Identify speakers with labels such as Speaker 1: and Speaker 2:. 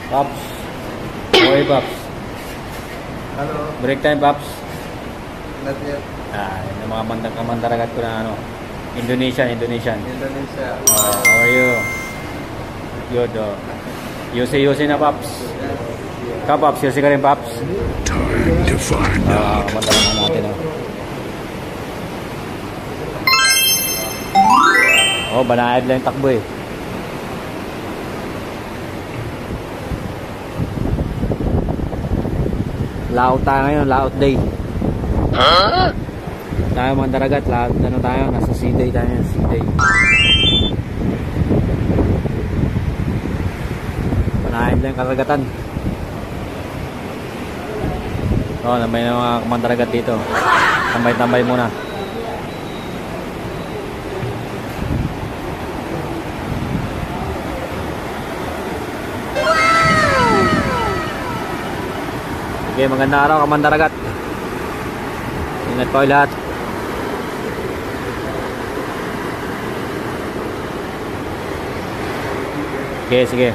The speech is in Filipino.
Speaker 1: Pops. Okay, Pops.
Speaker 2: Hello.
Speaker 1: Break time, Pops.
Speaker 2: Not yet.
Speaker 1: Yung mga mandaragat ko na ano. Indonesian.
Speaker 2: Indonesia.
Speaker 1: How are you? Good. Yusi na, Pops. Ka, Pops. Yusi ka rin, Pops.
Speaker 3: Time to find out.
Speaker 1: Mandaragat natin, banayad lang yung takbo eh. Laot tayo ngayon, laot day. Tayo mga daragat, laot ano tayo, nasa sea day tayo, sea day. Banayad lang yung karagatan. Nambay na mga kumandaragat dito. Tambay-tambay muna. Okay, magandang araw kamandaragat. Ingat po lahat. Okay, sige.